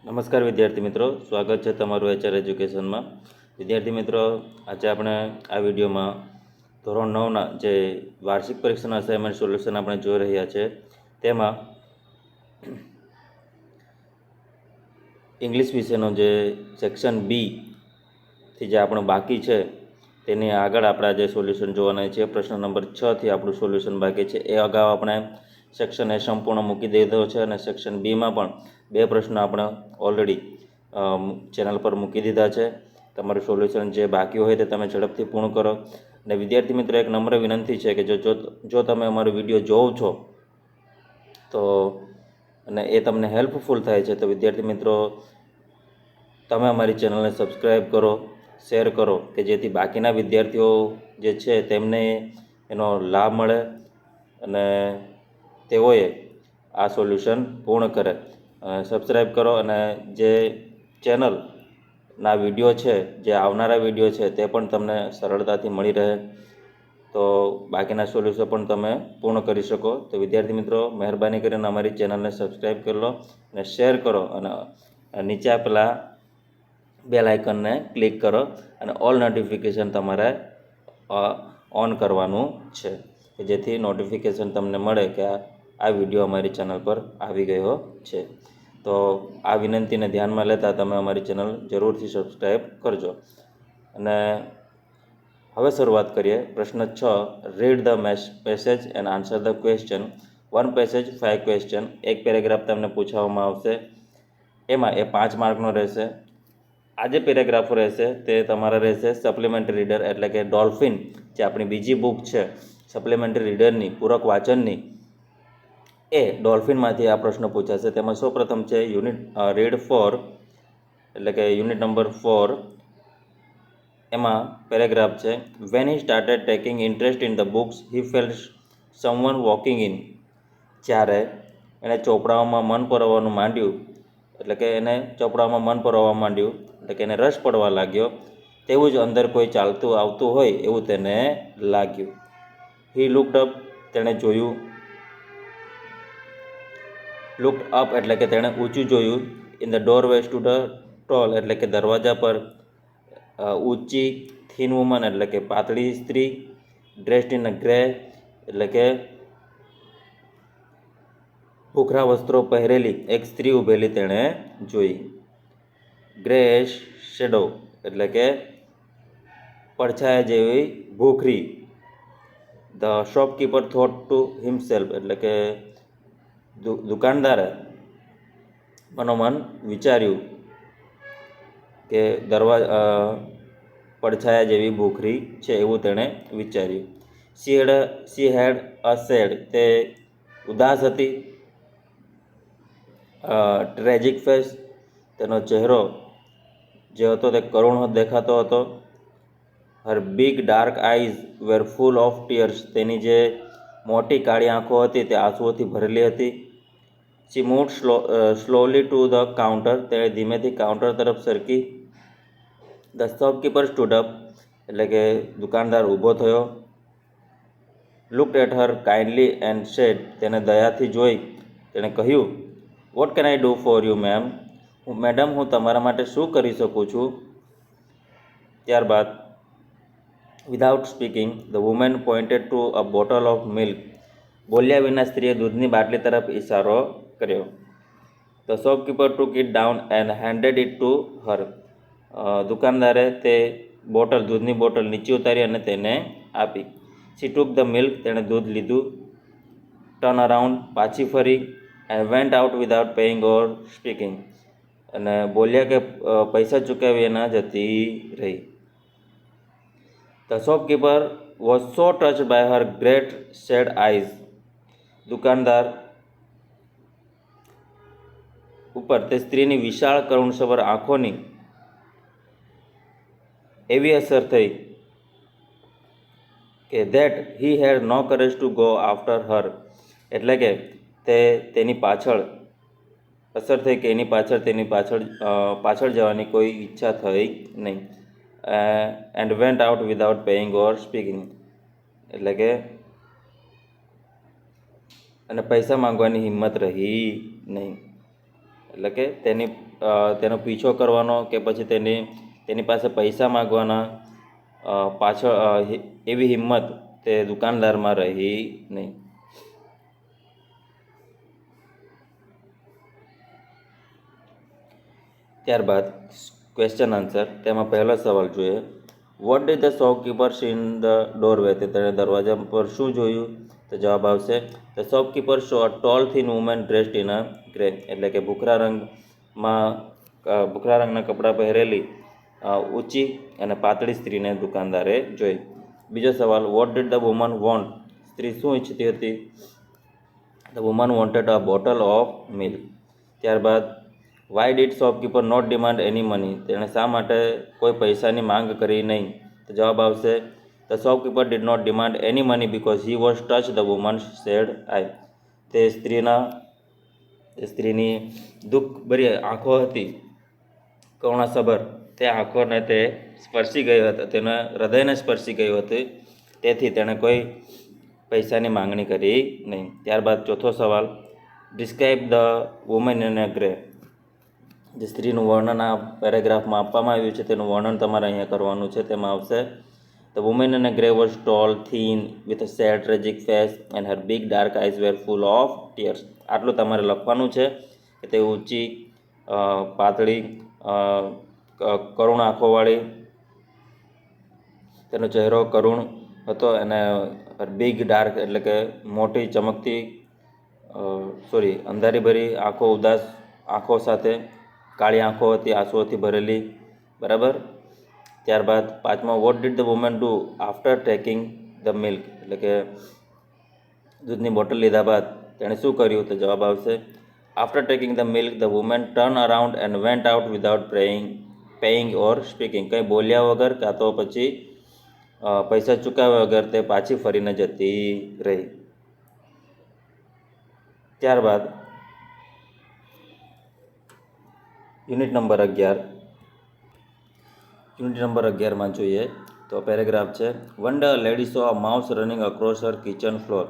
નમસ્કાર વિદ્યાર્થી મિત્રો, સ્વાગત છે તમારું એચઆર એજ્યુકેશનમાં. વિદ્યાર્થી મિત્રો, આજે આપણે આ વિડીયોમાં ધોરણ 9ના જે વાર્ષિક પરીક્ષાના અસાઇનમેન્ટ સોલ્યુશન આપણે જોઈ રહ્યા છે, તેમાં ઇંગ્લિશ વિષયનો જે સેક્શન બીથી જે આપણું બાકી છે તેની આગળ આપણા જે સોલ્યુશન જોવાના છે. પ્રશ્ન નંબર 6થી આપણું સોલ્યુશન બાકી છે. એ અગાઉ આપણે સેક્શન એ સંપૂર્ણ મૂકી દીધો છે અને સેક્શન બીમાં પણ 2 પ્રશ્નો આપણે ઓલરેડી ચેનલ પર મૂકી દીધા છે. તમારું સોલ્યુશન જે બાકી હોય તે તમે ઝડપથી પૂર્ણ કરો. અને વિદ્યાર્થી મિત્રો, એક નમ્ર વિનંતી છે કે જો તમે અમારો વિડીયો જોવો છો તો અને એ તમને હેલ્પફુલ થાય છે તો વિદ્યાર્થી મિત્રો, તમે અમારી ચેનલને સબસ્ક્રાઈબ કરો, શેર કરો, કે જેથી બાકીના વિદ્યાર્થીઓ જે છે તેમને એનો લાભ મળે અને તેઓએ આ સોલ્યુશન પૂર્ણ કરે. સબસ્ક્રાઈબ કરો અને જે ચેનલના વિડીયો છે, જે આવનારા વિડીયો છે તે પણ તમને સરળતાથી મળી રહે, તો બાકીના સોલ્યુશન પણ તમે પૂર્ણ કરી શકો. તો વિદ્યાર્થી મિત્રો, મહેરબાની કરીને અમારી ચેનલને સબસ્ક્રાઈબ કરી લો અને શેર કરો અને નીચે આપેલા બેલ આઇકનને ક્લિક કરો અને ઓલ નોટિફિકેશન તમારે ઓન કરવાનું છે, કે જેથી નોટિફિકેશન તમને મળે કે આ વિડીયો અમારી ચેનલ પર આવી ગયો છે. તો આ વિનંતીને ધ્યાનમાં લેતા તમે અમારી ચેનલ જરૂરથી સબસ્ક્રાઈબ કરજો. અને હવે શરૂઆત કરીએ. પ્રશ્ન 6, read the passage and answer the question. 1 passage 5 question. એક પેરેગ્રાફ તમને પૂછવામાં આવશે, એમાં એ 5 માર્કનો રહેશે. આ જે પેરેગ્રાફો રહેશે તે તમારા રહેશે સપ્લિમેન્ટરી રીડર, એટલે કે ડોલ્ફિન, જે આપણી બીજી બુક છે સપ્લિમેન્ટરી રીડરની, પૂરક વાંચનની, એ ડોલ્ફિનમાંથી આ પ્રશ્ન પૂછાશે. તેમાં સૌપ્રથમ છે રીડ 4, એટલે કે યુનિટ નંબર 4. એમાં પેરેગ્રાફ છે, when he started taking interest in the books he felt someone walking in. જ્યારે એણે ચોપડાઓમાં મન પરોવવાનું માંડ્યું, એટલે કે એને ચોપડાઓમાં મન પરોવવા માંડ્યું, એટલે કે એને રસ પડવા લાગ્યો, તેવું જ અંદર કોઈ ચાલતું આવતું હોય એવું તેને લાગ્યું. હી લુકડ અપ, તેણે જોયું. લુકડ અપ એટલે કે તેણે ઊંચું જોયું. In the doorway stood a tall, એટલે કે દરવાજા પર ઊંચી. થીન વુમન એટલે કે પાતળી સ્ત્રી. ડ્રેસ્ડ ઇન અ ગ્રે એટલે કે ભૂખરા વસ્ત્રો પહેરેલી એક સ્ત્રી ઊભેલી તેણે જોઈ. ગ્રેશ શેડો એટલે કે પડછાયા જેવી ભૂખરી. The shopkeeper thought to himself એટલે કે દુકાનદારે મનોમન વિચાર્યું કે પડછાયા જેવી ભૂખરી છે એવું તેણે વિચાર્યું. સી હેડ અ સેડ, તે ઉદાસ હતી. ટ્રેજિક ફેસ, તેનો ચહેરો જે હતો તે કરુણ દેખાતો હતો. Her big dark eyes were full of tears, તેની જે મોટી કાળી આંખો હતી તે આંસુઓથી ભરેલી હતી. શી મૂવ્ડ સ્લોલી ટુ ધ કાઉન્ટર, તેણે ધીમેથી કાઉન્ટર તરફ સરકી. ધ શોપકીપર સ્ટૂડ અપ એટલે કે દુકાનદાર ઊભો થયો. Looked at her kindly and said, તેને દયાથી જોઈ તેણે કહ્યું, what can I do for you ma'am, madam હું તમારા માટે શું કરી શકું છું. ત્યારબાદ without speaking the woman pointed to a bottle of milk, બોલ્યા વિના સ્ત્રીએ દૂધની બાટલી તરફ ઇશારો કર્યો. The shopkeeper took it down and handed it to her, દુકાનદારે તે દૂધની બોટલ નીચે ઉતારી અને તેને આપી. શી ટુક ધ મિલ્ક, તેણે દૂધ લીધું. ટર્ન અરાઉન્ડ, પાછી ફરી. And went out without paying or speaking, અને બોલ્યા કે પૈસા ચૂકવ્યા વિના જતી રહી. The shopkeeper was so touched by her great sad eyes, દુકાનદાર ઉપર તે સ્ત્રીની વિશાળ કરુણસભર આંખોની એવી અસર થઈ કે that he had no courage to go after her, એટલે કે તેની પાછળ અસર થઈ કે એની પાછળ જવાની કોઈ ઈચ્છા થઈ નહીં. And went out without paying or speaking, એટલે કે અને પૈસા માંગવાની હિંમત રહી નહીં. એટલે કે તેનો પીછો કરવાનો કે પછી તેની પાસે પૈસા માગવાના પાછળ એવી હિંમત તે દુકાનદારમાં રહી નહીં. ત્યારબાદ ક્વેશ્ચન આન્સર. તેમાં પહેલો સવાલ જોઈએ. What did the shopkeeper see in the doorway? તેણે દરવાજા પર શું જોયું? તો જવાબ આવશે the shopkeeper saw a tall thin woman dressed in a grey, એટલે કે ભૂખરા રંગના કપડાં પહેરેલી ઊંચી અને પાતળી સ્ત્રીને દુકાનદારે જોઈ. બીજો સવાલ. What did the woman want? સ્ત્રી શું ઈચ્છતી હતી? The woman wanted a bottle of milk. ત્યારબાદ why did shopkeeper not demand any money? તેણે શા માટે કોઈ પૈસાની માંગ કરી નહીં? તો જવાબ આવશે the shopkeeper did not demand any money because he was touch the woman's sad eye. તે સ્ત્રીની દુઃખભરી આંખો હતી, કરુણાસભર તે આંખોને તે સ્પર્શી ગયો હતો, તેના હૃદયને સ્પર્શી ગયું હતું, તેથી તેણે કોઈ પૈસાની માંગણી કરી નહીં. ત્યારબાદ ચોથો સવાલ. Describe the woman in a grey. જે સ્ત્રીનું વર્ણન આ પેરેગ્રાફમાં આપવામાં આવ્યું છે તેનું વર્ણન તમારે અહીંયા કરવાનું છે. તેમાં આવશે the woman in a grey was tall, thin, with a sad tragic face and her big dark eyes were full of tears. આટલું તમારે લખવાનું છે કે તે ઊંચી, પાતળી, કરુણ આંખોવાળી, તેનો ચહેરો કરુણ હતો અને બિગ ડાર્ક એટલે કે મોટી ચમકતી અંધારીભરી આંખો, ઉદાસ આંખો સાથે કાળી આંખો હતી, આંસુઓથી ભરેલી. બરાબર. ત્યારબાદ પાંચમો. Vote did the woman do after taking the milk? એટલે કે દૂધની બોટલ લીધા બાદ તેણે શું કર્યું? તો જવાબ આવશે after taking the milk the woman turn around and went out without paying or speaking. કંઈ બોલ્યા વગર કાં તો પછી પૈસા ચૂકવ્યા વગર તે પાછી ફરીને જતી રહી. ત્યારબાદ યુનિટ નંબર 11. યુનિટ નંબર 11માં જોઈએ તો પેરેગ્રાફ છે. વન ડે લેડી સો અ માઉસ રનિંગ અક્રોસ હર કિચન ફ્લોર.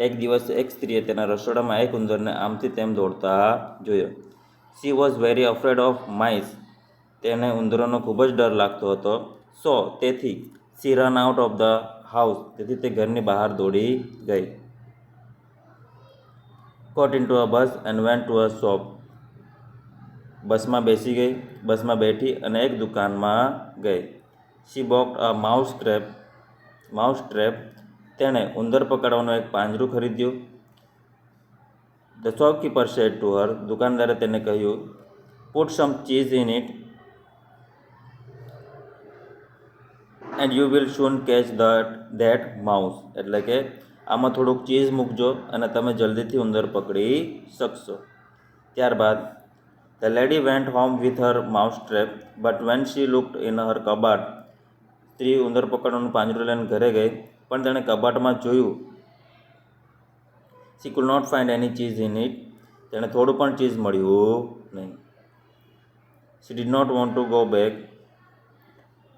એક દિવસ એક સ્ત્રીએ તેના રસોડામાં એક ઉંદરને આમથી તેમ દોડતા જોયો. She was very afraid of mice. તેને ઉંદરોનો ખૂબ જ ડર લાગતો હતો. સો તેથી she ran out of the house. તેથી તે ઘરની બહાર દોડી ગઈ. Got into a bus and went to a shop. બસમાં બેઠી અને એક દુકાનમાં ગઈ. She bought a mouse trap. તેણે ઉંદર પકડવાનું એક પાંજરું ખરીદ્યું. The shopkeeper said to her. દુકાનદારે તેને કહ્યું put some cheese in it and you will soon catch that mouse. એટલે કે આમાં થોડુંક ચીઝ મૂકજો અને તમે જલ્દીથી ઉંદર પકડી શકશો. ત્યારબાદ the lady went home with her mouse trap but when she looked in her કબાટ. સ્ત્રી ઉંદર પકડવાનું પાંજરું લઈને ઘરે ગઈ, પણ તેણે કબાટમાં જોયું. She could not find any cheese in it. તેણે થોડું પણ ચીઝ મળ્યું નહીં. She did not want to go back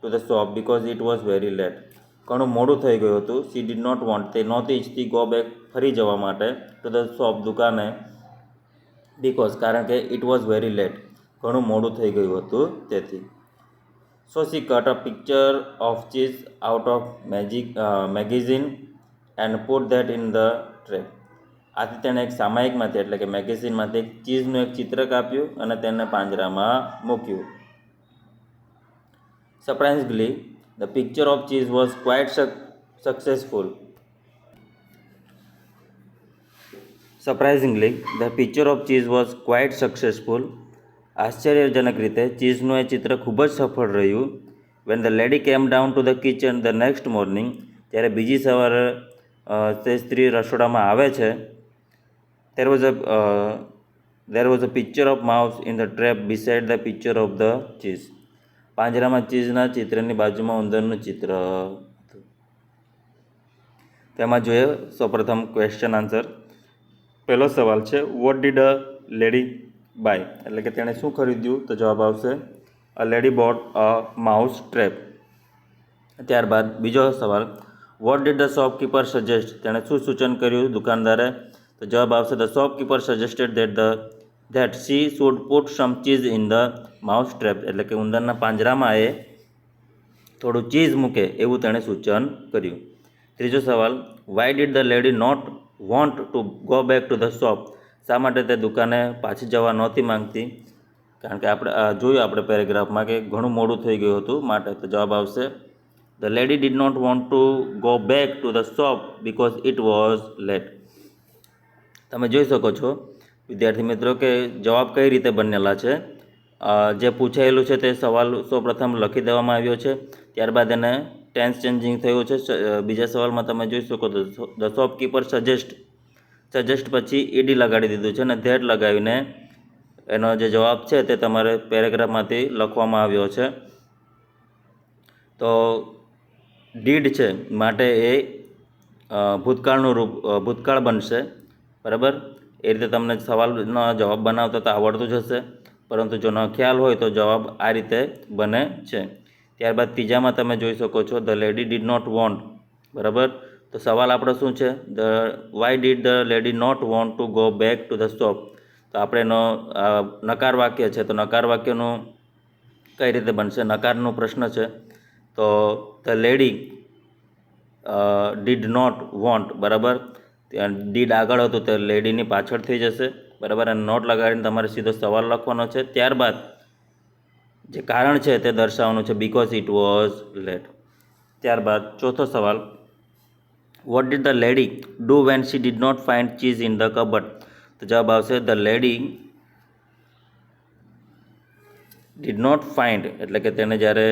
to the shop because it was very late. ઘણું મોડું થઈ ગયું હતું. She did not want. તે નહોતી ઈચ્છતી ગો બેક ફરી જવા માટે ટુ ધ શોપ દુકાને બીકોઝ કારણ કે ઇટ વોઝ વેરી લેટ. ઘણું મોડું થઈ ગયું હતું તેથી. So she cut a picture of cheese out of magazine and put that in the tray. આથી તેણે એક સામાયિકમાંથી એટલે કે મેગેઝિનમાંથી એક ચીઝનું એક ચિત્ર કાપ્યું અને તેને પાંજરામાં મૂક્યું. Surprisingly the picture of cheese was quite successful. Surprisingly the picture of cheese was quite successful. આશ્ચર્યજનક રીતે ચીઝનું એ ચિત્ર ખૂબ જ સફળ રહ્યું. વેન ધ લેડી કેમ down to the kitchen the next morning. ત્યારે બીજી સવારે તે સ્ત્રી રસોડામાં આવે છે. there was a picture of mouse in the trap beside the picture of the cheese. પાંજરામાં ચીઝના ચિત્રની બાજુમાં ઉંદરનું ચિત્ર હતું. તેમાં જોઈએ સૌપ્રથમ ક્વેશ્ચન આન્સર. પહેલો સવાલ છે what did a lady buy. એટલે કે તેણે શું ખરીદ્યું? તો જવાબ આવશે a lady bought a mouse trap. ત્યારબાદ બીજો સવાલ what did the shopkeeper suggest. તેણે શું સૂચન કર્યું દુકાનદારે? તો જવાબ આવશે the shopkeeper suggested that the that she should put some cheese in the mouse trap, એટલે કે ઉંદરના પાંજરામાં એ થોડું ચીઝ મૂકે એવું તેણે સૂચન કર્યું. ત્રીજો સવાલ, why did the lady not want to go back to the shop, શા માટે તે દુકાને પાછી જવા નહોતી માંગતી? કારણ કે જોયું આપણે પેરેગ્રાફમાં કે ઘણું મોડું થઈ ગયું હતું માટે. તો જવાબ આવશે the lady did not want to go back to the shop because it was late. તમે જોઈ શકો છો વિદ્યાર્થી મિત્રો કે જવાબ કઈ રીતે બનેલા છે. જે પૂછાયેલું છે તે સવાલ સૌપ્રથમ લખી દેવામાં આવ્યો છે, ત્યારબાદ એને ટેન્સ ચેન્જિંગ થયું છે. બીજા સવાલમાં તમે જોઈ શકો તો ધ શોપકીપર સજેસ્ટ પછી ઈડી લગાડી દીધું છે અને ધેટ લગાવીને એનો જે જવાબ છે તે તમારે પેરેગ્રાફમાંથી લખવામાં આવ્યો છે. તો ડીડ છે માટે એ ભૂતકાળનું રૂપ ભૂતકાળ બનશે, બરાબર. એ રીતે તમને સવાલનો જવાબ બનાવતા તો આવડતું જ હશે, પરંતુ જો ન ખ્યાલ હોય તો જવાબ આ રીતે બને છે. ત્યારબાદ ત્રીજામાં તમે જોઈ શકો છો the lady did not want, બરાબર. તો સવાલ આપણો શું છે, why did the lady not want to go back to the shop. તો આપણે એનો નકાર વાક્ય છે, તો નકાર વાક્યનું કઈ રીતે બનશે? નકારનો પ્રશ્ન છે, તો the lady did not want, બરાબર. ત્યાં ડીડ આગળ હતું તે લેડીની પાછળ થઈ જશે, બરાબર. અને નોટ લગાડીને તમારે સીધો સવાલ લખવાનો છે. ત્યારબાદ જે કારણ છે તે દર્શાવવાનું છે, બિકોઝ ઇટ વોઝ લેટ. ત્યારબાદ ચોથો સવાલ, what did the lady do when she did not find cheese in the cupboard. તો જવાબ આવશે the lady did not find, એટલે કે તેને જ્યારે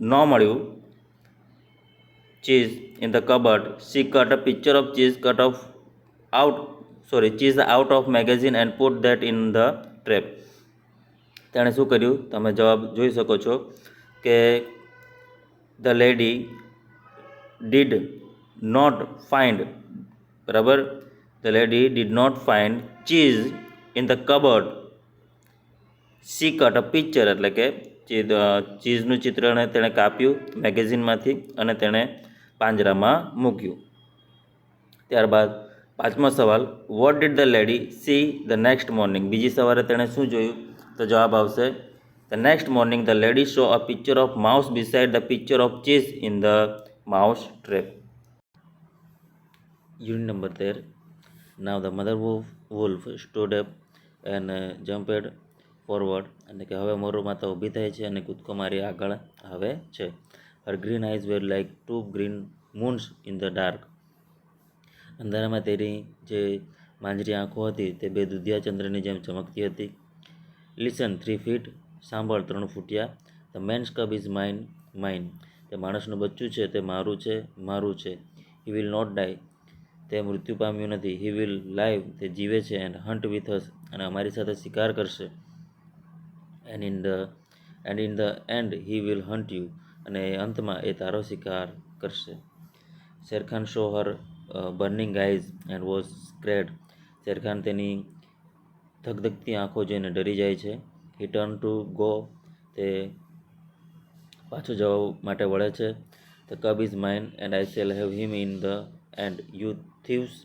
ન મળ્યું cheese in the cupboard, she cut a picture of cheese cheese out of magazine and put that in the trap. તેણે શું કર્યું? તમે જવાબ જોઈ શકો છો કે the lady did not find, બરાબર. The lady did not find cheese in the cupboard, she cut a picture, એટલે કે ચીઝનું ચિત્રને તેણે કાપ્યું મેગેઝિનમાંથી અને તેણે પાંજરામાં મૂક્યું. ત્યારબાદ પાંચમો સવાલ, what did the lady see the next morning. બીજી સવારે તેણે શું જોયું? તો જવાબ આવશે the next morning the lady saw a picture of mouse beside the picture of cheese in the mouse trap. Unit number 13. Now the mother wolf stood up and jumped forward, એટલે કે હવે મોર માતા ઊભી થાય છે અને કૂદકો મારી આગળ આવે છે. Her green eyes were like two green moons in the dark. અંધારામાં તેની જે માંજરી આંખો હતી તે બે દુધિયા ચંદ્રની જેમ ચમકતી હતી. લિસન 3 feet, સાંભળ 3 ફૂટિયા. ધ મેન્સ કબ ઇઝ માઇન, તે માણસનું બચ્ચું છે તે મારું છે, મારું છે. હી વિલ નોટ ડાય, તે મૃત્યુ પામ્યું નથી. હી વિલ લાઈવ, તે જીવે છે. એન્ડ હન્ટ વિથ અસ, અને અમારી સાથે શિકાર કરશે. And in the end he will hunt you, અને અંતમાં એ તારો શિકાર કરશે. Shere Khan saw her burning eyes and was scared, Shere Khan તેની ધગધગતી આંખો જોઈને ડરી જાય છે. હી ટર્ન ટુ ગો, તે પાછો જવા માટે વળે છે. The cub is mine and I shall have him in the end you thieves,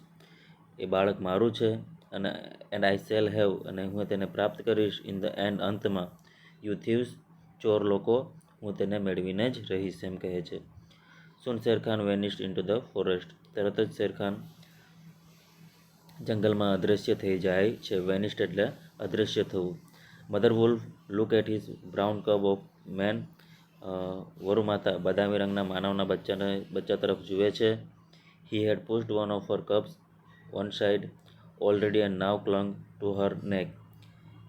એ બાળક મારું છે અને એન્ડ આઈ શેલ હેવ, અને હું તેને પ્રાપ્ત કરીશ. ઇન ધ એન્ડ, અંતમાં. યુ થીવ્સ, ચોર લોકો, હું તેને મેળવીને જ રહીશ, એમ કહે છે. Soon Shere Khan vanished into the forest, તરત જ શેરખાન જંગલમાં અદૃશ્ય થઈ જાય છે. વેનિશ્ડ એટલે અદૃશ્ય થવું. Mother wolf look at his brown cub of man, વરુ માતા બદામી રંગના માનવના બચ્ચા તરફ જુએ છે. He had pushed one of her cubs one side already and now clung to her neck.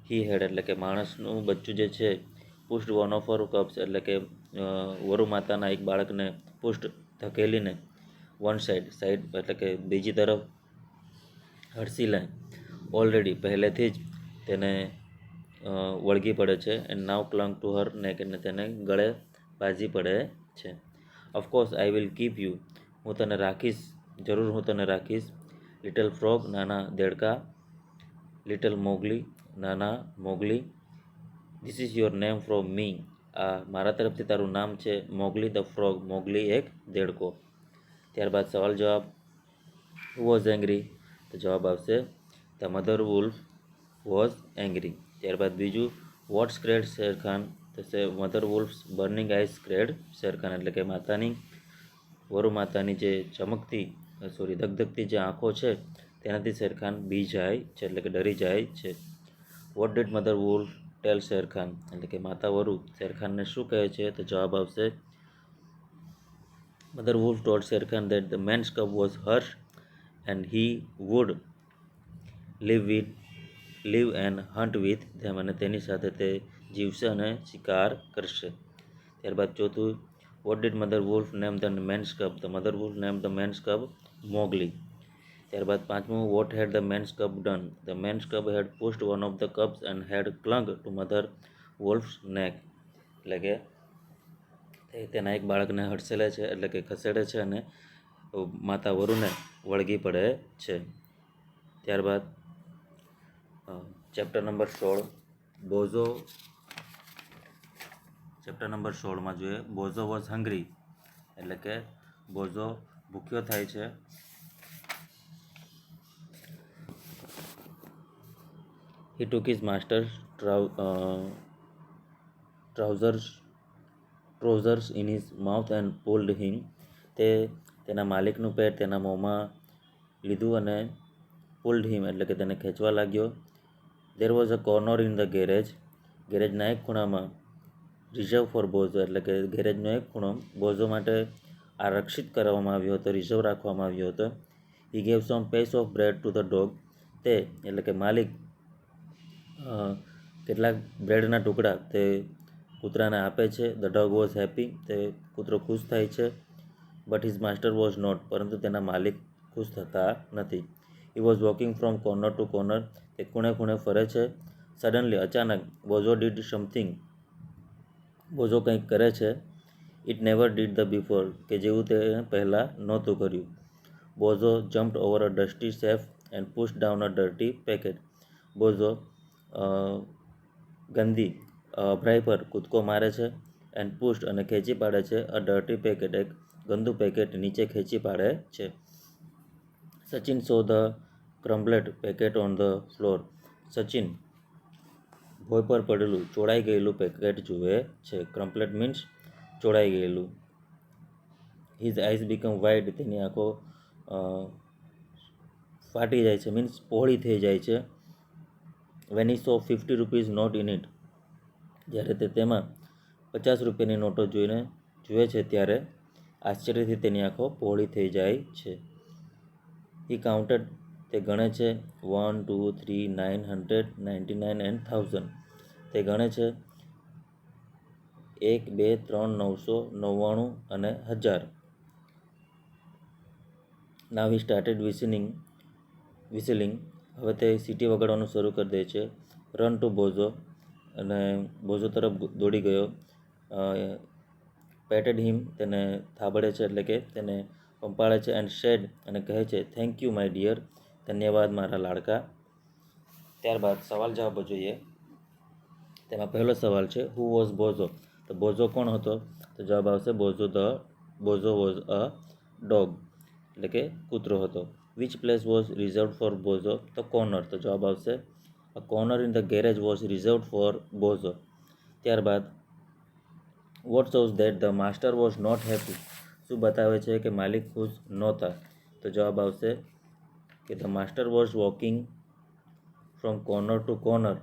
He had એટલે કે માણસનું બચ્ચું જે છે, pushed one of her cubs એટલે કે વરુ માતાના એક બાળકને પુષ્ટ ધકેલીને, વન સાઇડ એટલે કે બીજી તરફ હડસી લે. ઓલરેડી પહેલેથી જ તેને વળગી પડે છે. And now clung to her નેક, અને તેને ગળે બાજી પડે છે. Of course I will keep you, હું તને રાખીશ, જરૂર હું તને રાખીશ. લિટલ ફ્રોગ, નાના દેડકા. લિટલ મોગલી, નાના Mogli. This is your name from મી, આ મારા તરફથી તારું નામ છે. મોગલી ધ ફ્રોગ, મોગલી એક દેડકો. ત્યારબાદ સવાલ જવાબ. હુ વોઝ એંગ્રી, તો જવાબ આવશે the mother wolf was angry. ત્યારબાદ બીજું, વોટ સ્ક્રેડ શેરખાન, તો છે મધર વુલ્ફ્સ બર્નિંગ આઈસ સ્ક્રેડ શેરખાન, એટલે કે વરુ માતાની જે ધગધગતી જે આંખો છે તેનાથી શેરખાન બી જાય છે, એટલે કે ડરી જાય છે. વોટ ડીડ મધર વુલ્ફ ટેલ શેરખાન, એટલે કે માતા વરુ શેરખાનને શું કહે છે? તો જવાબ આવશે, mother wolf told Sherkhan that the man's cub was hers and he would live and hunt with them, અને તેની સાથે તે જીવશે અને શિકાર કરશે. ત્યારબાદ ચોથું, what did mother wolf name the man's cub, the mother wolf name the man's cub Mowgli. ત્યારબાદ પાંચમું, what had the man's cub done, the man's cub had pushed one of the cubs and had clung to mother wolf's neck, એટલે કે તેના એક બાળકને હડસેલે છે, એટલે કે ખસેડે છે અને માતા વરુને વળગી પડે છે. ત્યારબાદ ચેપ્ટર નંબર 16માં જોઈએ, બોઝો વોઝ હંગ્રી, એટલે કે બોઝો ભૂખ્યો થાય છે. He took his master's trousers in his mouth and pulled him. તે તેના માલિકનું પેટ તેના મોંમાં લીધું અને pulled him, એટલે કે તેને ખેંચવા લાગ્યો. There was a corner in the garage. ગેરેજના એક ખૂણામાં રિઝર્વ ફોર બોઝો, એટલે કે ગેરેજનો એક ખૂણો બોઝો માટે આરક્ષિત કરવામાં આવ્યો હતો, રિઝર્વ રાખવામાં આવ્યો હતો. He gave some piece of bread to the dog. તે એટલે કે માલિક કેટલાક બ્રેડના ટુકડા તે કૂતરાને આપે છે. ધ ડોગ વોઝ હેપી, તે કૂતરો ખુશ થાય છે. But his master was not, પરંતુ તેના માલિક ખુશ થતા નથી. He was walking from corner to corner, તે ખૂણે ખૂણે ફરે છે. સડનલી, અચાનક, બોઝો ડીડ સમથિંગ, બોઝો કંઈક કરે છે. It never did the before, કે જેવું તે પહેલાં નહોતું કર્યું. Bozo jumped over a dusty shelf and pushed down a dirty packet. Bozo ગંદી અભરાઈ પર કૂદકો મારે છે. એન્ડ પુશ્ડ, અને ખેંચી પાડે છે, અ ડર્ટી પેકેટ, એક ગંદુ પેકેટ નીચે ખેંચી પાડે છે. Sachin saw the crumbled packet on the floor. Sachin ભોંય પર પડેલું ચોળાઈ ગયેલું પેકેટ જુએ છે. ક્રમ્પલેટ મીન્સ ચોળાઈ ગયેલું. હિઝ આઈઝ બીકમ વાઇડ, તેની આંખો ફાટી જાય છે, મીન્સ પહોળી થઈ જાય છે. When he saw 50 rupees note in it, જ્યારે તે તેમાં 50 રૂપિયાની નોટો જુએ છે ત્યારે આશ્ચર્યથી તેની આંખો પહોળી થઈ જાય છે. હી કાઉન્ટેડ, તે ગણે છે. 1 2 3 900 99 and 1000, તે ગણે છે 1 2 3 999 અને 1000. નાવ હી સ્ટાર્ટેડ વિસલિંગ, હવે તે સીટી વગાડવાનું શરૂ કરી દે છે. રન ટુ બોઝો, અને બોઝો તરફ દોડી ગયો. પેટેડ હિમ, તેને થાબડે છે, એટલે કે તેને પંપાળે છે. એન્ડ શેડ, અને કહે છે, થેન્ક યુ માય ડિયર, ધન્યવાદ મારા લાડકા. ત્યારબાદ સવાલ જવાબો જોઈએ. તેમાં પહેલો સવાલ છે, હુ વોઝ બોઝો, તો બોઝો કોણ હતો? તો જવાબ આવશે, બોઝો વોઝ અ ડોગ, એટલે કે કૂતરો હતો. Which place was reserved for Bozo, તો કોર્નર, તો જવાબ આવશે, a corner in the garage was reserved for Bozo. ત્યારબાદ, what shows that the master was not happy, શું બતાવે છે કે માલિક ખુશ નહોતા? તો જવાબ આવશે કે the master was walking from corner to corner.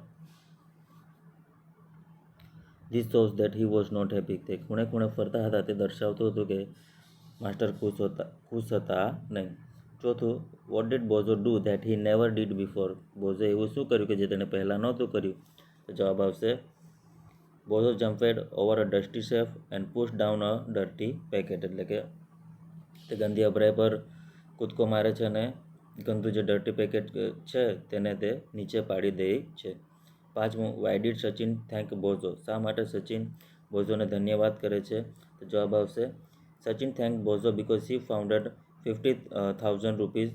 This shows that he was not happy, તે ખૂણે ખૂણે ફરતા હતા, તે દર્શાવતું હતું કે માસ્ટર ખુશ હતા નહીં. ચોથું, what did Bozo do that he never did before, બોઝે એવું શું કર્યું કે જે તેને પહેલાં નહોતું કર્યું? તો જવાબ આવશે, Bozo jumped over a dusty shelf and push down a dirty packet, એટલે કે તે ગંદી અભરાઈ પર કૂદકો મારે છે અને ગંદુ જે ડર્ટી પેકેટ છે તેને તે નીચે પાડી દે છે. પાંચમું, વાય ડીડ સચિન થેન્ક બોઝો, શા માટે સચિન બોઝોને ધન્યવાદ કરે છે? તો જવાબ આવશે, Sachin thank Bozo because he founded 50,000 rupees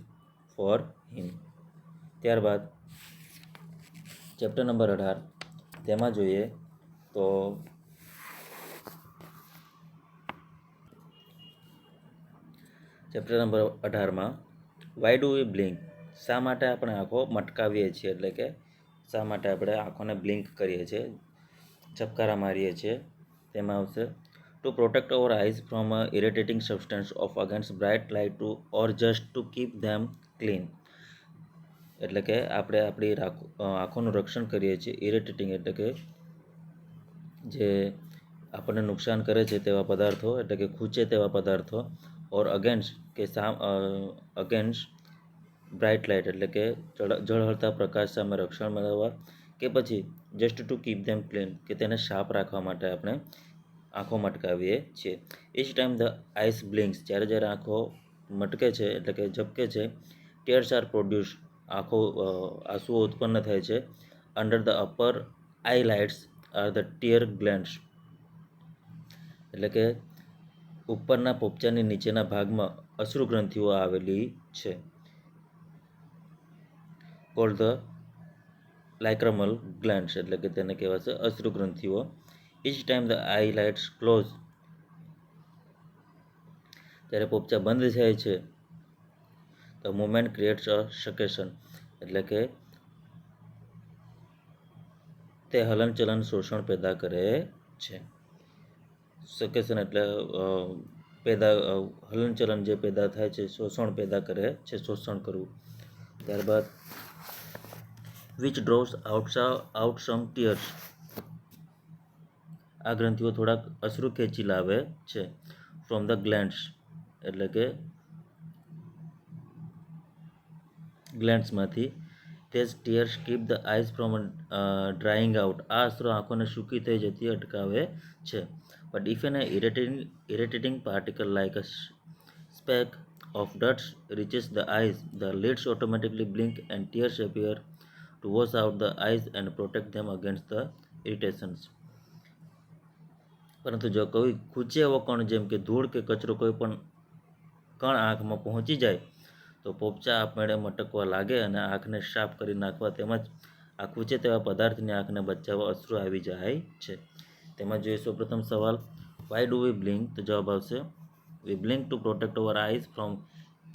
for him. ત્યારબાદ ચેપ્ટર નંબર 18, તેમાં જોઈએ તો ચેપ્ટર નંબર 18માં વાય ડુ વી બ્લિંક, શા માટે આપણે આંખો મટકાવીએ છીએ, એટલે કે શા માટે આપણે આંખોને બ્લિંક કરીએ છીએ, ચપકારા મારીએ છીએ, તેમાં આવશે to protect our eyes from a irritating substance of against bright light two or just to keep them clean. એટલે કે આપણે આપણી આંખોનું રક્ષણ કરીએ છીએ. ઇરિટેટિંગ એટલે કે જે આપણને નુકસાન કરે છે તેવા પદાર્થો, એટલે કે ખૂંચે તેવા પદાર્થો, ઓર અગેન્સ્ટ કે અગેન્સ્ટ બ્રાઇટ લાઇટ એટલે કે ઝળહળતા પ્રકાશ સામે રક્ષણ મેળવવા, કે પછી just to keep them clean કે તેને સાફ રાખવા માટે આપણે આંખો મટકાવીએ છીએ. ઇચ ટાઈમ ધ આઈસ બ્લિંક્સ, જ્યારે જ્યારે આંખો મટકે છે એટલે કે ઝબકે છે, ટીયર્સ આર પ્રોડ્યુસ, આંસુઓ ઉત્પન્ન થાય છે. Under the upper I lights R the tear glands, એટલે કે ઉપરના પોપચાની નીચેના ભાગમાં અશ્રુ ગ્રંથિઓ આવેલી છે. કોલ્ડ ધ લાઇક્રમલ ગ્લેન્ડ્સ, એટલે કે તેને કહેવાશે અશ્રુ ગ્રંથિઓ. Each time the eyelids close, જ્યારે પોપચા બંધ થાય છે, the moment creates a suction, એટલે કે તે હલનચલન શોષણ પેદા કરે છે. સકેશન એટલે હલનચલન જે પેદા થાય છે, શોષણ પેદા કરે છે, શોષણ કરવું. ત્યારબાદ વિચ ડ્રોવ્સ આઉટ સમ ટીયર્સ, આ ગ્રંથિઓ થોડાક અશ્રુ ખેંચી લાવે છે. ફ્રોમ ધ ગ્લેન્ડ્સ, એટલે કે ગ્લેન્ડ્સમાંથી. These tears keep the eyes from drying out, આ અશ્રુ આંખોને સૂકી થઈ જતી અટકાવે છે. But if an irritating particle like a speck of dust reaches the eyes, the lids automatically blink and tears appear to wash out the eyes and protect them against the irritations. પરંતુ જો કોઈ ખૂંચે એવો કણ, જેમ કે ધૂળ કે કચરો, કોઈ પણ કણ આંખમાં પહોંચી જાય તો પોપચા આપમેળે મટકવા લાગે અને આંખને સાફ કરી નાખવા તેમજ આ ખૂંચે તેવા પદાર્થની આંખને બચાવવા અશ્રુ આવી જાય છે. તેમાં જોઈએ સૌપ્રથમ સવાલ, વાય ડુ વી બ્લિંક? તો જવાબ આવશે we blink to protect our eyes from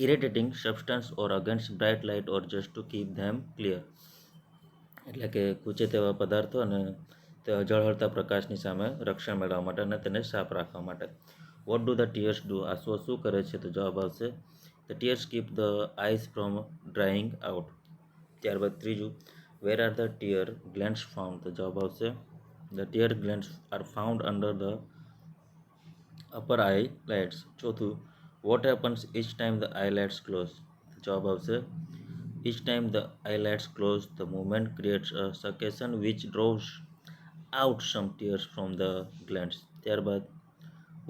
irritating substance or against bright light or just to keep them clear. એટલે કે ખૂંચે તેવા પદાર્થો અને તે ઝળહળતા પ્રકાશની સામે રક્ષણ મેળવવા માટે અને તેને સાફ રાખવા માટે. What do the tears do? આંસુઓ શું કરે છે? તો જવાબ આવશે the tears keep the eyes from drying out. ત્યારબાદ ત્રીજું, where are the tear glands found? તો જવાબ આવશે the tear glands are found under the upper eyelids. ચોથું, what happens each time the eyelids close? જવાબ આવશે each time the eyelids close, the movement creates a succussion which draws out some tears from the glands. ત્યારબાદ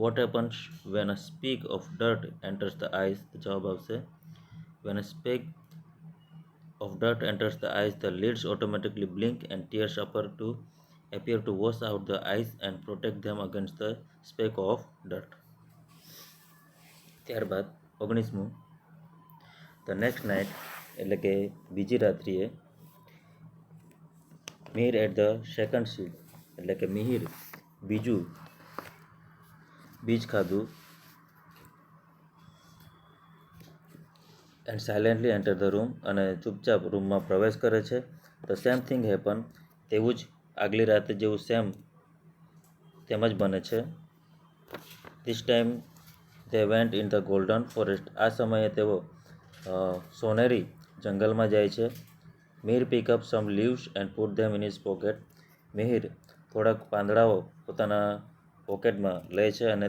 what happens when a speck of dirt enters the eyes? જવાબ આવશે when a speck of dirt enters the eyes, the lids automatically blink and tears appear to wash out the eyes and protect them against the speck of dirt. ત્યારબાદ 19મું, the next night, એટલે કે બીજી રાત્રિએ, Mihir ate the second seed, એટલે કે મિહિર બીજું બીજ ખાધું. And silently enter the room, અને ચૂપચાપ રૂમમાં પ્રવેશ કરે છે. ધ સેમ થિંગ હેપન, તેવું જ આગલી રાતે જેવું તેમ જ બને છે. This time they went in the golden forest, આ સમયે તેઓ સોનેરી જંગલમાં જાય છે. Mihir pick up some leaves and put them in his pocket, Mihir થોડાક પાંદડાઓ પોતાના પોકેટમાં લે છે અને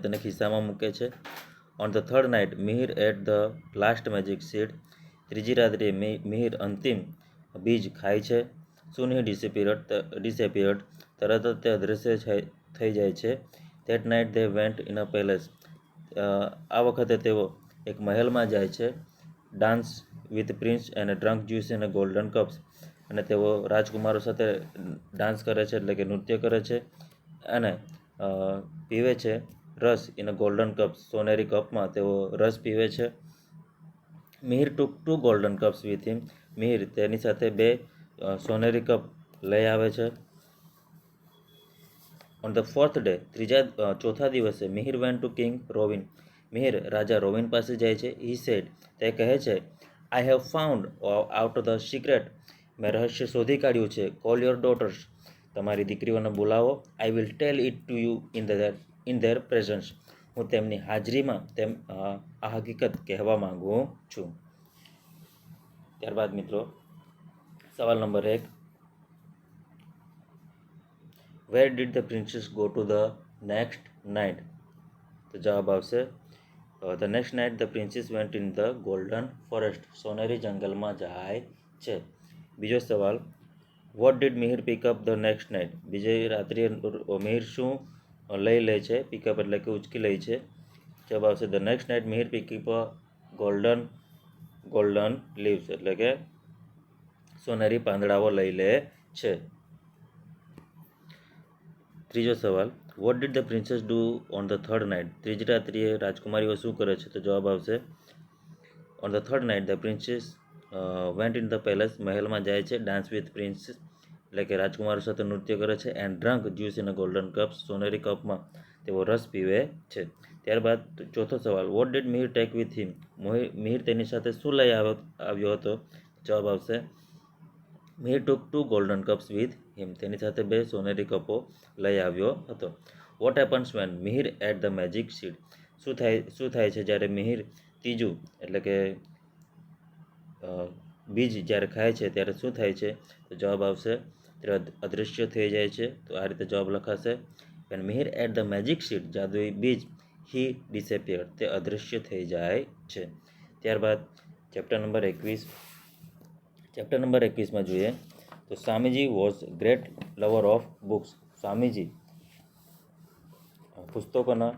તેને ખિસ્સામાં મૂકે છે. On the third night Mihir ate the last magic seed, ત્રીજી રાત્રિએ મિહિર અંતિમ બીજ ખાય છે. સૂન હી ડિસએપિયર્ડ, તરત જ તે અદૃશ્ય થઈ જાય છે. That night they went in a palace, આ વખતે તેઓ એક મહેલમાં જાય છે. Dance with prince and drunk juice in a golden cups, અને તેઓ રાજકુમારો સાથે ડાન્સ કરે છે, એટલે કે નૃત્ય કરે છે, અને પીવે છે રસ ઇન અ ગોલ્ડન કપ્સ, સોનેરી કપમાં તેઓ રસ પીવે છે. Mihir took 2 golden cups with him, મિહિર તેની સાથે 2 સોનેરી કપ લઈ આવે છે. ઓન ધ ફોર્થ ડે, ચોથા દિવસે Mihir went to king Rovin, Mihir રાજા રોવિન પાસે જાય છે. હી સેડ, તે કહે છે I have found out the secret, મેં રહસ્ય શોધી કાઢ્યું છે. કોલ યોર ડોટર્સ, તમારી દીકરીઓને બોલાવો. I will tail it to you in their presence, હું તેમની હાજરીમાં આ હકીકત કહેવા માગું છું. ત્યારબાદ મિત્રો સવાલ નંબર 1, where did the princess go to the next night? તો જવાબ આવશે the next night the princess went in the golden forest, સોનેરી જંગલમાં જાય છે. બીજો સવાલ, what did Mihir pick up the next night? બીજી રાત્રિએ મિહિર શું લઈ લે છે? પિકઅપ એટલે કે ઉચકી લે છે. જવાબ આવશે the next night Mihir pick up golden leaves, એટલે કે સોનેરી પાંદડાઓ લઈ લે છે. ત્રીજો સવાલ, what did the princess do on the third night? ત્રીજી રાત્રિએ રાજકુમારીઓ શું કરે છે? તો જવાબ આવશે on the third night the princess went in the palace, મહેલમાં જાય છે. ડાન્સ વિથ પ્રિન્સ, એટલે કે રાજકુમારો સાથે નૃત્ય કરે છે. And drunk juice in a golden cups, સોનેરી કપમાં તેઓ રસ પીવે છે. ત્યારબાદ ચોથો સવાલ, what did Mihir take with him? મિહિર તેની સાથે શું લઈ આવ્યો હતો? જવાબ આવશે Mihir took 2 golden cups with him, તેની સાથે 2 સોનેરી કપો લઈ આવ્યો હતો. What happens when Mihir ate the magic seed? શું થાય છે જ્યારે મિહિર ત્રીજું એટલે કે બીજ જ્યારે ખાય છે ત્યારે શું થાય છે? તો જવાબ આવશે ત્યારે અદૃશ્ય થઈ જાય છે. તો આ રીતે જવાબ લખાશે, when Mihir ate the magic seed, જાદુઈ બીજ, હી ડિસેપિયર, તે અદૃશ્ય થઈ જાય છે. ત્યારબાદ ચેપ્ટર નંબર 21. ચેપ્ટર નંબર 21માં જોઈએ તો Swamiji was great lover of books. Swamiji પુસ્તકોના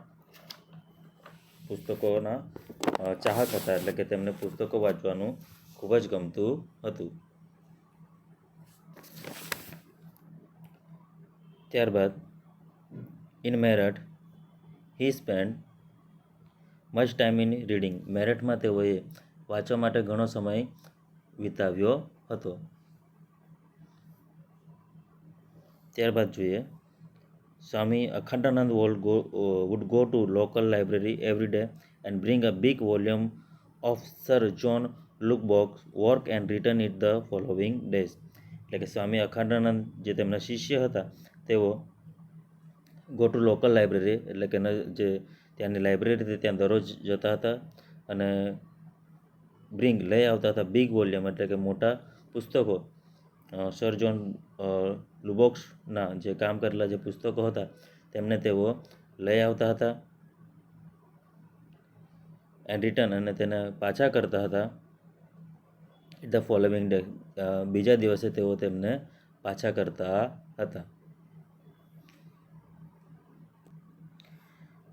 ચાહક હતા, એટલે કે તેમને પુસ્તકો વાંચવાનું ખૂબ જ ગમતું હતું. ત્યારબાદ in Meerut he spend much time in reading, મેરઠમાં તેઓએ વાંચવા માટે ઘણો સમય વિતાવ્યો હતો. ત્યારબાદ જોઈએ સ્વામી Akhandanand would go to local library every day and bring a big volume of Sir John Lubbock's work and return it the following days. એટલે કે સ્વામી અખંડાનંદ જે તેમના શિષ્ય હતા તેઓ ગો ટુ લોકલ લાઇબ્રેરી, એટલે કે જે ત્યાંની લાઇબ્રેરી હતી ત્યાં દરરોજ જતા હતા અને લઈ આવતા હતા બિગ વોલ્યુમ, એટલે કે મોટા પુસ્તકો સર જોન લુબોક્સના જે કામ કરેલા જે પુસ્તકો હતા તેમને તેઓ લઈ આવતા હતા એન્ડ રિટર્ન, અને તેને પાછા કરતા હતા ધ ફોલોવિંગ ડે, બીજા દિવસે તેઓ તેમને પાછા કરતા હતા.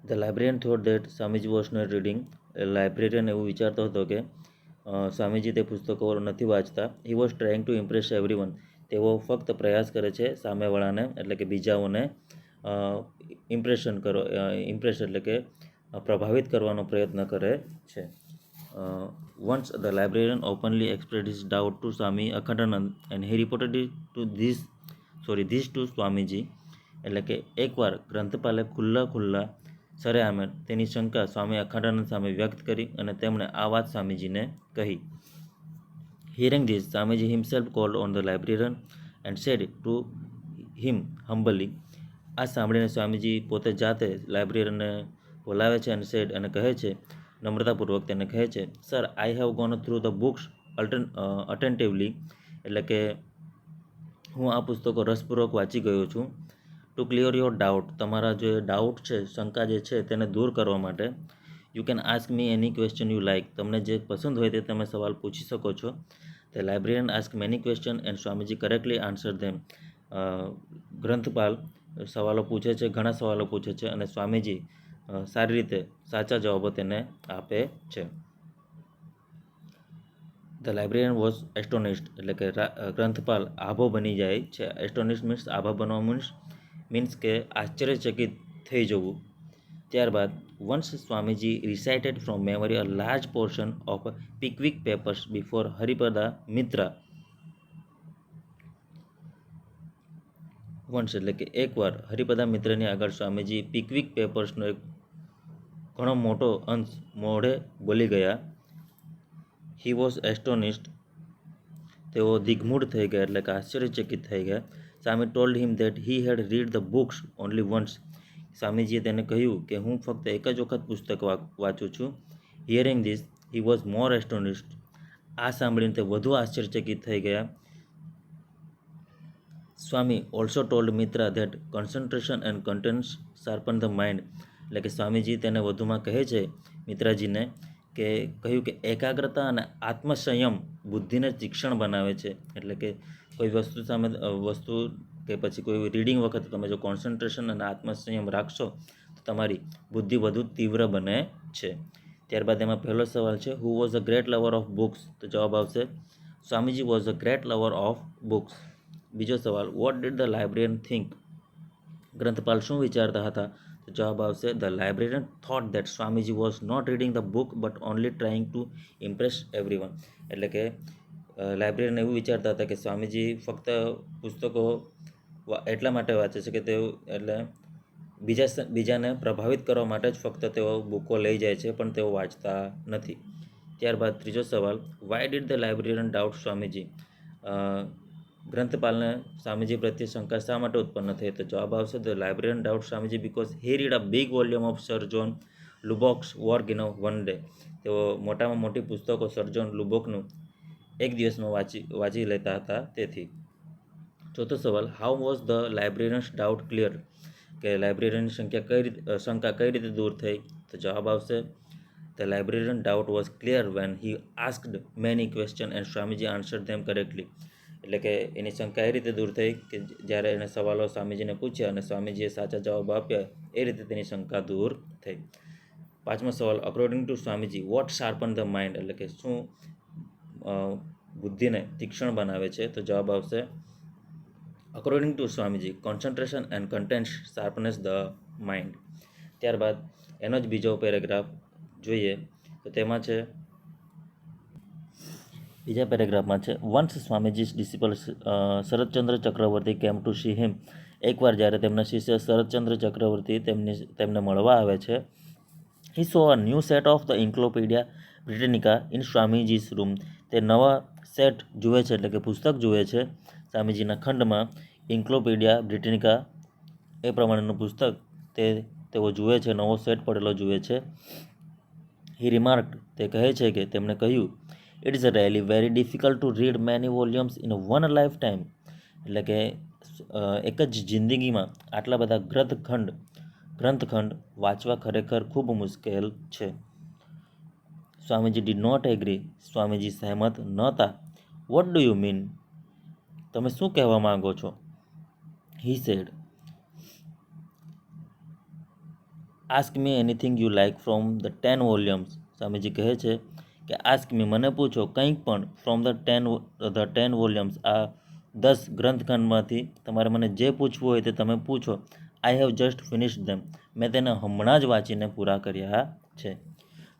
The librarian thought that Swamiji was not reading, librarian એવું વિચારતો હતો કે સ્વામીજી તે પુસ્તકો નથી વાંચતા. He was trying to impress everyone, તેઓ ફક્ત પ્રયાસ કરે છે સામેવાળાને એટલે કે બીજાઓને ઇમ્પ્રેસ એટલે કે પ્રભાવિત કરવાનો પ્રયત્ન કરે છે. Once the librarian openly expressed his doubt to Swami Akhandanand and he reported it to this to Swamiji, એટલે કે એકવાર ગ્રંથપાલે ખુલ્લા સરેઆમે તેની શંકા સ્વામી અખંડાનંદ સામે વ્યક્ત કરી અને તેમણે આ વાત સ્વામીજીને કહી. Hearing this Swamiji himself called on the librarian and said to him humbly, આ સાંભળીને સ્વામીજી પોતે જાતે લાઇબ્રેરિયનને બોલાવે છે અને સેડ અને કહે છે, નમ્રતાપૂર્વક તેને કહે છે, sir I have gone through the books attentively, એટલે કે હું આ પુસ્તકો રસપૂર્વક વાંચી ગયો છું. ટુ ક્લિયર યોર ડાઉટ, તમારા જે ડાઉટ છે, શંકા જે છે તેને દૂર કરવા માટે. You can ask me any question you like, તમને જે પસંદ હોય તે તમે સવાલ પૂછી શકો છો. The librarian ask many question and Swamiji correctly answer them, ગ્રંથપાલ સવાલો પૂછે છે, ઘણા સવાલો પૂછે છે અને સ્વામીજી સારી રીતે સાચા જવાબો તેને આપે છે. ધ લાઇબ્રેરિયન વોઝ એસ્ટોનિશ્ડ, એટલે કે ગ્રંથપાલ આભો બની જાય છે. એસ્ટોનિશ્ડ મીન્સ આભા બનવા મીન્સ કે આશ્ચર્યચકિત થઈ જવું. ત્યારબાદ once Swamiji recited from memory a large portion of Pickwick Papers before Haripada Mitra. Once એટલે કે એકવાર હરિપદા મિત્રની આગળ સ્વામીજી પિકવિક પેપર્સનો એક ઘણો મોટો અંશ મોઢે બોલી ગયા. હી વોઝ એસ્ટોનિશ્ડ, તેઓ દિગ્મૂઢ થઈ ગયા એટલે કે આશ્ચર્યચકિત થઈ ગયા. Swami told him that he had read the books only once, સ્વામીજીએ તેને કહ્યું કે હું ફક્ત એક જ વખત પુસ્તક વાંચું છું. Hearing this he was more astonished, આ સાંભળીને તે વધુ આશ્ચર્યચકિત થઈ ગયા. Swami also told Mitra that concentration and continence sharpen the mind, એટલે કે સ્વામીજી તેને વધુમાં કહે છે મિત્રાજીને કે કહ્યું કે એકાગ્રતા અને આત્મસંયમ બુદ્ધિને તીક્ષ્ણ બનાવે છે. એટલે કે કોઈ વસ્તુ કે પછી કોઈ રીડિંગ વખતે તમે જો કોન્સન્ટ્રેશન અને આત્મસંયમ રાખશો તો તમારી બુદ્ધિ વધુ તીવ્ર બને છે. ત્યારબાદ એમાં પહેલો સવાલ છે who was a great lover of books, તો જવાબ આવશે Swamiji was a great lover of books. બીજો સવાલ what did the librarian think, ગ્રંથપાલ શું વિચારતા હતા, તો જવાબ આવશે the librarian thought that Swamiji was not reading the book but only trying to impress everyone, એટલે કે લાઇબ્રેરિયન એવું વિચારતા હતા કે સ્વામીજી ફક્ત પુસ્તકો એટલા માટે વાંચે છે કે તેઓ એટલે બીજાને પ્રભાવિત કરવા માટે જ ફક્ત તેઓ બુકો લઈ જાય છે, પણ તેઓ વાંચતા નથી. ત્યારબાદ ત્રીજો સવાલ why did the librarian doubt Swamiji, ગ્રંથપાલને સ્વામીજી પ્રત્યે શંકા શા માટે ઉત્પન્ન થઈ, તો જવાબ આવશે the librarian doubt Swamiji because he read a big volume of sir John Lubbock's work in one day, તેઓ મોટામાં મોટી પુસ્તકો સર જોન લુબોકનું એક દિવસમાં વાંચી લેતા હતા તેથી. ચોથો સવાલ how was the librarian's doubt clear, કે લાઇબ્રેરિયનની શંકા કઈ રીતે દૂર થઈ, તો જવાબ આવશે the librarian doubt was clear when he asked many question and Swamiji answered them correctly, એટલે કે એની શંકા એ રીતે દૂર થઈ કે જ્યારે એને સવાલો સ્વામીજીને પૂછ્યા અને સ્વામીજીએ સાચા જવાબ આપ્યા, એ રીતે તેની શંકા દૂર થઈ. પાંચમો સવાલ according to Swamiji what sharpen the mind, એટલે કે શું બુદ્ધિને તીક્ષ્ણ બનાવે છે, તો જવાબ આવશે according to Swamiji concentration and contains sharpness the mind. ત્યારબાદ એનો જ બીજો પેરેગ્રાફ જોઈએ તો તેમાં છે બીજા પેરેગ્રાફમાં છે once સ્વામીજીસ ડિસિપલ Sharadchandra Chakravarti came to C હિમ, એકવાર જ્યારે તેમના શિષ્ય શરદચંદ્ર ચક્રવર્તી તેમને મળવા આવે છે. He saw a new set of the Encyclopaedia Britannica in Swamiji's room, તે નવા સેટ જુએ છે એટલે કે પુસ્તક જુએ છે સ્વામીજીના ખંડમાં. ઇન્ક્લોપીડિયા બ્રિટેનિકા એ પ્રમાણેનું પુસ્તક તેઓ જુએ છે, નવો સેટ પડેલો જુએ છે. હી રિમાર્ક, તે કહે છે કે તેમણે કહ્યું it is really very difficult to read many volumes in one life time, એટલે કે એક જ જિંદગીમાં આટલા બધા ગ્રંથખંડ વાંચવા ખરેખર ખૂબ મુશ્કેલ છે. Swamiji did not agree, Swamiji સહેમત નહોતા. વોટ ડુ યુ મીન, તમે શું કહેવા માંગો છો. He said ask me anything you like from the 10 volumes, Swamiji કહે છે કે આસ્ક મી, મને પૂછો કંઈક પણ ફ્રોમ ધ 10 વોલ્યુમ્સ, આ 10 ગ્રંથખંડમાંથી તમારે મને જે પૂછવું હોય તે તમે પૂછો. I have just finished them, મેં તેને હમણાં જ વાંચીને પૂરા કર્યા છે.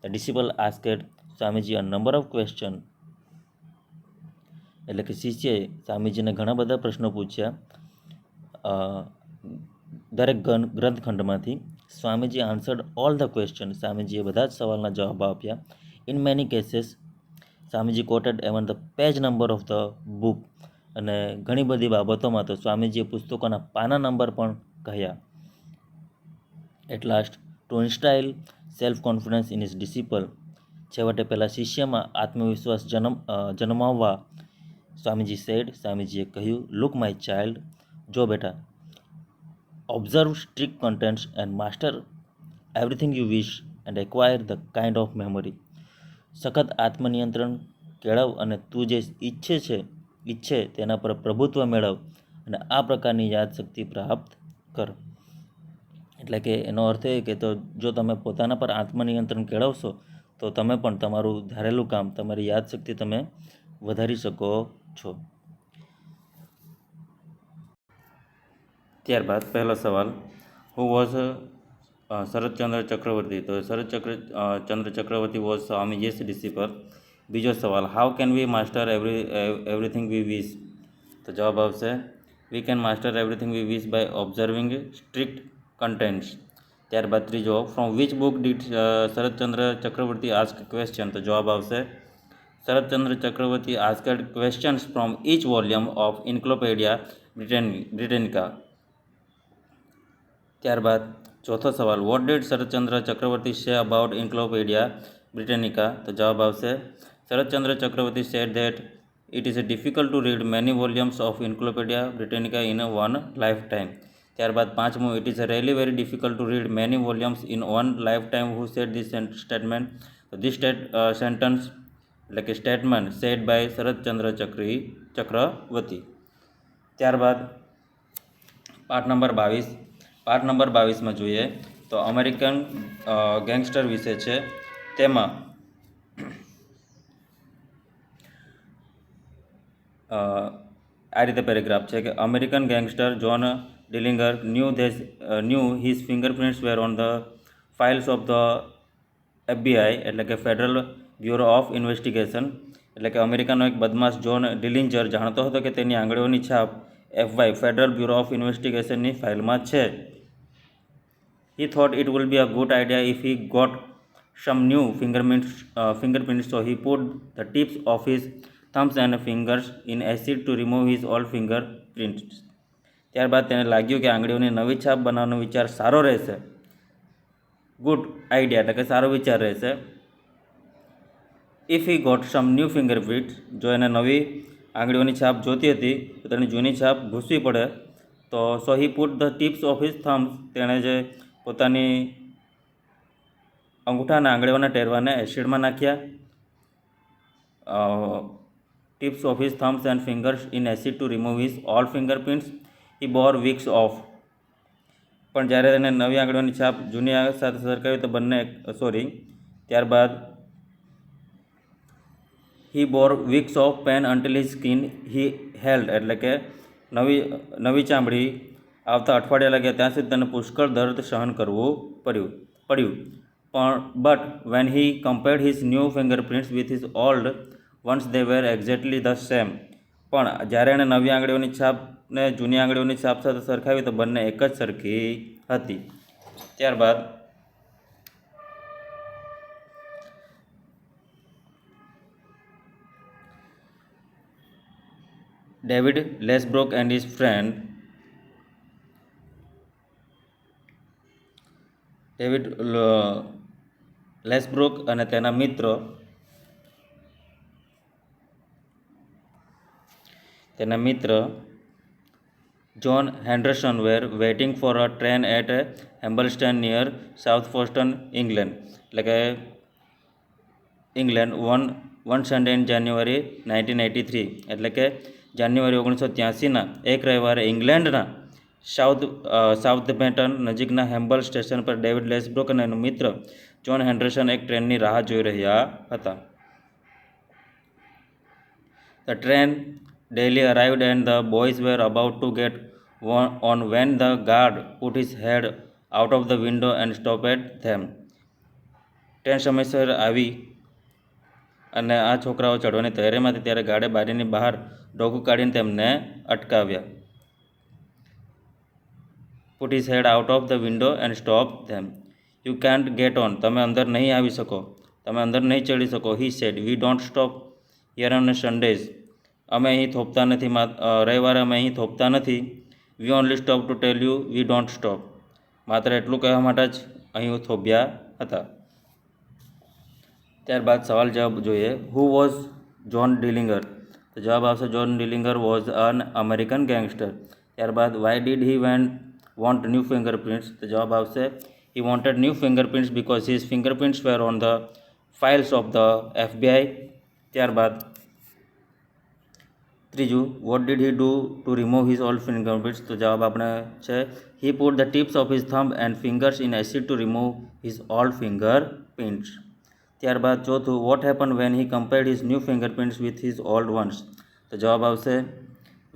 The disciple asked Swamiji a number of question, એટલે કે શિષ્યએ સ્વામીજીને ઘણા બધા પ્રશ્નો પૂછ્યા દરેક ગ્રંથખંડમાંથી. Swamiji answered all the question, સ્વામીજીએ બધા જ સવાલના જવાબ આપ્યા. In many cases Swamiji quoted even the page number of the book, અને ઘણી બધી બાબતોમાં તો સ્વામીજીએ પુસ્તકોના પાના નંબર પણ કહ્યા. At last to instil self confidence in his disciple, છેવટે પહેલાં શિષ્યમાં આત્મવિશ્વાસ જન્માવવા સ્વામીજી સેડ, સ્વામીજીએ કહ્યું લુક માય ચાઇલ્ડ, જો બેટા, observe strict contents and master everything you wish and acquire the kind of memory, સખત આત્મનિયંત્રણ કેળવ અને તું જે ઈચ્છે તેના પર પ્રભુત્વ મેળવ અને આ પ્રકારની યાદશક્તિ પ્રાપ્ત કર. એટલે કે એનો અર્થ એ કે તો જો તમે પોતાના પર આત્મનિયંત્રણ કેળવશો તો તમે પણ તમારું ધારેલું કામ, તમારી યાદશક્તિ તમે વધારી શકો છો. ત્યારબાદ પહેલો સવાલ હુ વોઝ શરદચંદ્ર ચક્રવર્તી, તો શરદચંદ્ર ચક્રવર્તી વોઝ સ્વામીજીસ ડિસિપલ. બીજો સવાલ how can we master everything we wish, તો જવાબ આવશે we can master everything we wish by observing strict continence. ત્યારબાદ ત્રીજો from which book did Saratchandra Chakravarty ask question, તો જવાબ આવશે Sharatchandra Chakravarti asked questions from each volume of Encyclopedia Britannica. ત્યારબાદ ચોથો સવાલ, what did શરતચંદ્ર Chakravarti say about encyclopaedia બ્રિટાનિકા? તો જવાબ આવશે, Saratchandra Chakravarty said that it is difficult to read many volumes of Encyclopaedia Britannica in one lifetime. ત્યારબાદ પાંચમું, it is really very difficult to read many volumes in one lifetime. Who said this statement? તો this sentence એટલે કે statement said by Saratchandra Chakravarty. ત્યારબાદ પાઠ number 22. પાઠ number 22માં જોઈએ તો અમેરિકન ગેંગસ્ટર વિશે છે. તેમાં આ રીતે પેરેગ્રાફ છે કે American gangster John Dillinger knew his fingerprints were on the files of the FBI એટલે કે ફેડરલ બ્યુરો ઓફ ઇન્વેસ્ટિગેશન. એટલે કે અમેરિકાનો એક બદમાશ જોન ડિલિંજર જાણતો હતો કે તેની આંગળીઓની છાપ FBI ફેડરલ બ્યુરો ઓફ ઇન્વેસ્ટિગેશનની ફાઇલમાં છે. He thought it would be a good idea if he got some new fingerprints, so he put the tips of his thumbs and fingers in acid to remove his old fingerprints. ત્યારબાદ તેને લાગ્યું કે આંગળીઓની નવી છાપ બનાવવાનો વિચાર સારો રહેશે. ગુડ આઈડિયા એટલે કે સારો વિચાર રહેશે. If he got some new fingerprints, જો એને નવી આંગળીઓની છાપ જોતી હતી તો તેની જૂની છાપ ભૂસવી પડે. તો so he put the tips of his thumbs, તેણે જે પોતાની અંગૂઠાના આંગળીઓના ટેરવાને એસિડમાં નાખ્યા. Tips of his thumbs and fingers in acid to remove his all fingerprints he bore weeks of. પણ જ્યારે તેને નવી આંગળીઓની છાપ જૂની સાથે સરખાવી તો બંને ત્યારબાદ he bore weeks of pain until his skin હી હેલ્ડ, એટલે કે નવી ચામડી આવતા અઠવાડિયા લાગ્યા ત્યાં સુધી તેને પુષ્કળ દર્દ સહન કરવું પડ્યું. પણ but when he compared his new fingerprints with his old ones they were exactly the same. પણ જ્યારે એણે નવી આંગળીઓની છાપને જૂની આંગળીઓની છાપ સાથે સરખાવી તો બંને એક જ સરખી હતી. ત્યારબાદ David Lesbrook and his friend David Lesbrook અને તેના મિત્ર John Henderson were waiting for a train at Hambleston near Southfoston, England. એટલે કે England one Sunday in January 1983. એટલે કે જાન્યુઆરી 1983ના એક રવિવારે ઇંગ્લેન્ડના સાઉથમ્પ્ટન નજીકના હેમ્બલ સ્ટેશન પર ડેવિડ લેસબ્રોક અને એનો મિત્ર જોન હેન્ડરસન એક ટ્રેનની રાહ જોઈ રહ્યા હતા. The train daily arrived and the boys were about to get on when the guard put his head out of the window and stopped them. Train સમયસર આવી અને આ છોકરાઓ ચડવાની તૈયારીમાં હતી ત્યારે ગાર્ડે બારીની બહાર ડોકું કાઢીને તેમને અટકાવ્યા. Put his head out of the window and stopped them. You can't get on. તમે અંદર નહીં આવી શકો, તમે અંદર નહીં ચડી શકો. He said, we don't stop here on Sundays. અમે અહીં થોપતા નથી, રવિવારે અમે અહીં થોપતા નથી. We only stop to tell you we don't stop. માત્ર એટલું કહેવા માટે જ અહીં થોભ્યા હતા. ત્યારબાદ સવાલ જવાબ જોઈએ. Who was John Dillinger? તો જવાબ આવશે John Dillinger was an American gangster. ત્યારબાદ why did he want new fingerprints? તો જવાબ આવશે he wanted new fingerprints because his fingerprints were on the files of the FBI. ત્યારબાદ ત્રીજું, what did he do to remove his old fingerprints? તો જવાબ આપણે છે he put the tips of his thumb and fingers in acid to remove his old fingerprints. ત્યારબાદ ચોથું, what happened when he compared his new fingerprints with his old ones? તો જવાબ આવશે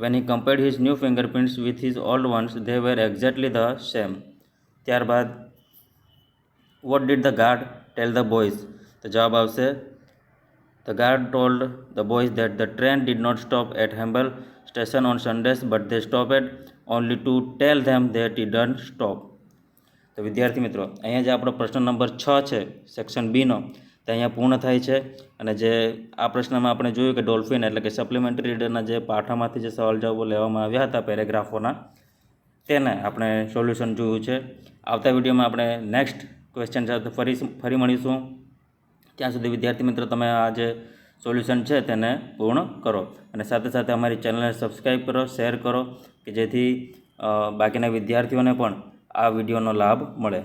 when he compared his new fingerprints with his old ones, they were exactly the same. ત્યારબાદ what did the guard tell the boys? તો જવાબ આવશે the guard told the boys that the train did not stop at Hemble station on Sundays, but they stopped only to tell them that it didn't stop. તો વિદ્યાર્થી મિત્રો, અહીંયા જે આપણો પ્રશ્ન નંબર 6 છે સેક્શન બીનો, તે અહીંયા પૂર્ણ થાય છે. અને જે આ પ્રશ્નમાં આપણે જોયું કે ડોલ્ફિન એટલે કે સપ્લિમેન્ટરી રીડરના જે પાઠામાંથી જે સવાલ જવાબો લેવામાં આવ્યા હતા પેરેગ્રાફોના, તેને આપણે સોલ્યુશન જોયું છે. આવતા વિડીયોમાં આપણે નેક્સ્ટ ક્વેશ્ચન સાથે ફરી મળીશું. ત્યાં સુધી વિદ્યાર્થી મિત્રો તમે આ જે સોલ્યુશન છે તેને પૂર્ણ કરો અને સાથે સાથે અમારી ચેનલને સબસ્ક્રાઈબ કરો, શેર કરો કે જેથી બાકીના વિદ્યાર્થીઓને પણ આ વિડીયોનો લાભ મળે.